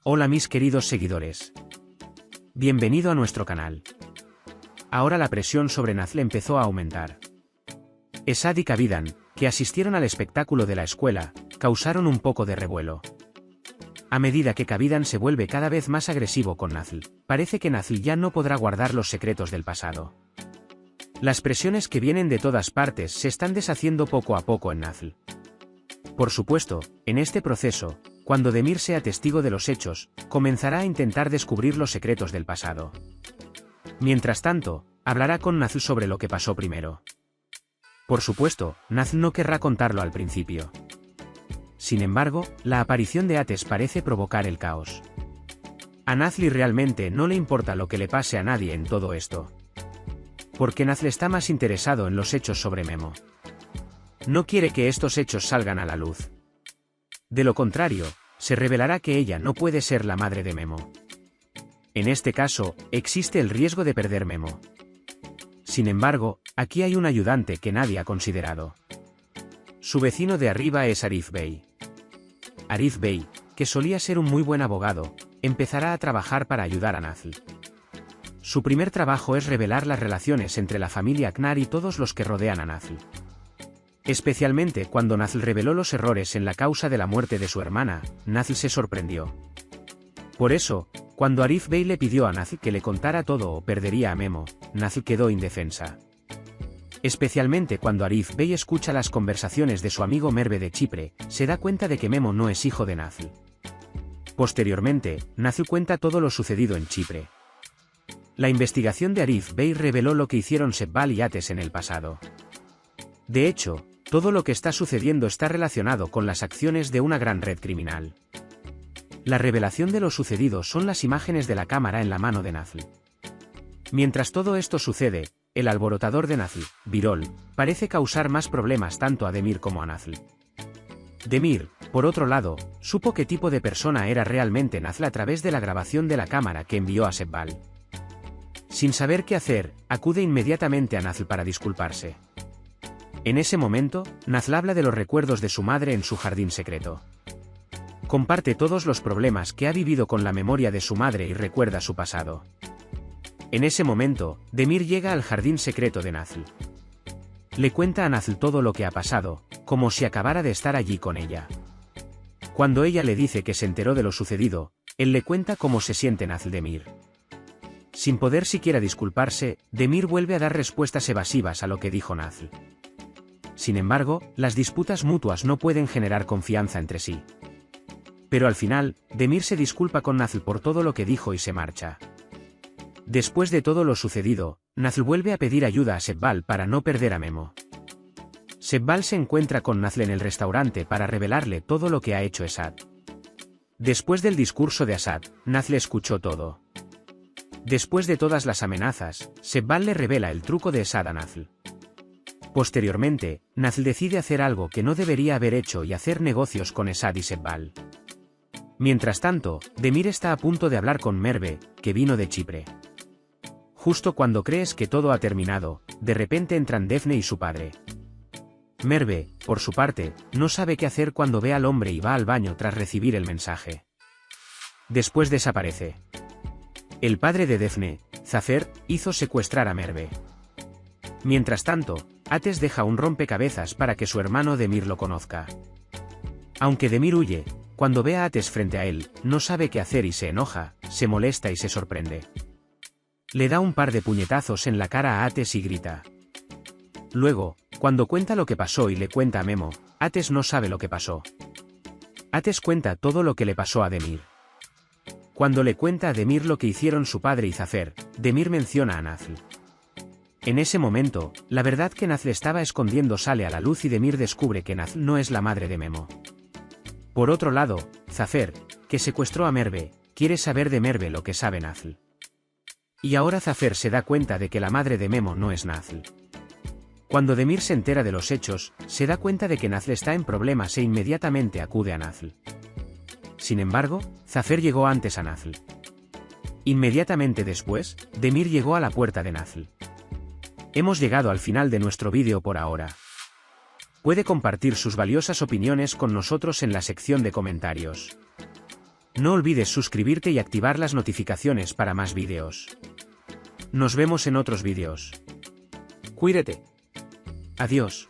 Hola mis queridos seguidores. Bienvenido a nuestro canal. Ahora la presión sobre Nazl empezó a aumentar. Esad y Kavidan, que asistieron al espectáculo de la escuela, causaron un poco de revuelo. A medida que Kavidan se vuelve cada vez más agresivo con Nazl, parece que Nazl ya no podrá guardar los secretos del pasado. Las presiones que vienen de todas partes se están deshaciendo poco a poco en Nazl. Por supuesto, en este proceso, cuando Demir sea testigo de los hechos, comenzará a intentar descubrir los secretos del pasado. Mientras tanto, hablará con Nazl sobre lo que pasó primero. Por supuesto, Nazl no querrá contarlo al principio. Sin embargo, la aparición de Ates parece provocar el caos. A Nazl realmente no le importa lo que le pase a nadie en todo esto. Porque Nazl está más interesado en los hechos sobre Memo. No quiere que estos hechos salgan a la luz. De lo contrario, se revelará que ella no puede ser la madre de Memo. En este caso, existe el riesgo de perder Memo. Sin embargo, aquí hay un ayudante que nadie ha considerado. Su vecino de arriba es Arif Bey. Arif Bey, que solía ser un muy buen abogado, empezará a trabajar para ayudar a Nazl. Su primer trabajo es revelar las relaciones entre la familia Aknar y todos los que rodean a Nazl. Especialmente cuando Nazl reveló los errores en la causa de la muerte de su hermana, Nazl se sorprendió. Por eso, cuando Arif Bey le pidió a Nazl que le contara todo o perdería a Memo, Nazl quedó indefensa. Especialmente cuando Arif Bey escucha las conversaciones de su amigo Merve de Chipre, se da cuenta de que Memo no es hijo de Nazl. Posteriormente, Nazl cuenta todo lo sucedido en Chipre. La investigación de Arif Bey reveló lo que hicieron Sebbal y Ates en el pasado. De hecho, todo lo que está sucediendo está relacionado con las acciones de una gran red criminal. La revelación de lo sucedido son las imágenes de la cámara en la mano de Nazl. Mientras todo esto sucede, el alborotador de Nazl, Birol, parece causar más problemas tanto a Demir como a Nazl. Demir, por otro lado, supo qué tipo de persona era realmente Nazl a través de la grabación de la cámara que envió a Sebbal. Sin saber qué hacer, acude inmediatamente a Nazl para disculparse. En ese momento, Nazl habla de los recuerdos de su madre en su jardín secreto. Comparte todos los problemas que ha vivido con la memoria de su madre y recuerda su pasado. En ese momento, Demir llega al jardín secreto de Nazl. Le cuenta a Nazl todo lo que ha pasado, como si acabara de estar allí con ella. Cuando ella le dice que se enteró de lo sucedido, él le cuenta cómo se siente Nazl Demir. Sin poder siquiera disculparse, Demir vuelve a dar respuestas evasivas a lo que dijo Nazl. Sin embargo, las disputas mutuas no pueden generar confianza entre sí. Pero al final, Demir se disculpa con Nazl por todo lo que dijo y se marcha. Después de todo lo sucedido, Nazl vuelve a pedir ayuda a Sebbal para no perder a Memo. Sebbal se encuentra con Nazl en el restaurante para revelarle todo lo que ha hecho Esad. Después del discurso de Asad, Nazl escuchó todo. Después de todas las amenazas, Sebbal le revela el truco de Esad a Nazl. Posteriormente, Nazl decide hacer algo que no debería haber hecho y hacer negocios con Esad y Sebbal. Mientras tanto, Demir está a punto de hablar con Merve, que vino de Chipre. Justo cuando crees que todo ha terminado, de repente entran Defne y su padre. Merve, por su parte, no sabe qué hacer cuando ve al hombre y va al baño tras recibir el mensaje. Después desaparece. El padre de Defne, Zafer, hizo secuestrar a Merve. Mientras tanto, Ates deja un rompecabezas para que su hermano Demir lo conozca. Aunque Demir huye, cuando ve a Ates frente a él, no sabe qué hacer y se enoja, se molesta y se sorprende. Le da un par de puñetazos en la cara a Ates y grita. Luego, cuando cuenta lo que pasó y le cuenta a Memo, Ates no sabe lo que pasó. Ates cuenta todo lo que le pasó a Demir. Cuando le cuenta a Demir lo que hicieron su padre y Zafer, Demir menciona a Nazl. En ese momento, la verdad que Nazl estaba escondiendo sale a la luz y Demir descubre que Nazl no es la madre de Memo. Por otro lado, Zafer, que secuestró a Merve, quiere saber de Merve lo que sabe Nazl. Y ahora Zafer se da cuenta de que la madre de Memo no es Nazl. Cuando Demir se entera de los hechos, se da cuenta de que Nazl está en problemas e inmediatamente acude a Nazl. Sin embargo, Zafer llegó antes a Nazl. Inmediatamente después, Demir llegó a la puerta de Nazl. Hemos llegado al final de nuestro vídeo por ahora. Puede compartir sus valiosas opiniones con nosotros en la sección de comentarios. No olvides suscribirte y activar las notificaciones para más vídeos. Nos vemos en otros vídeos. Cuídate. Adiós.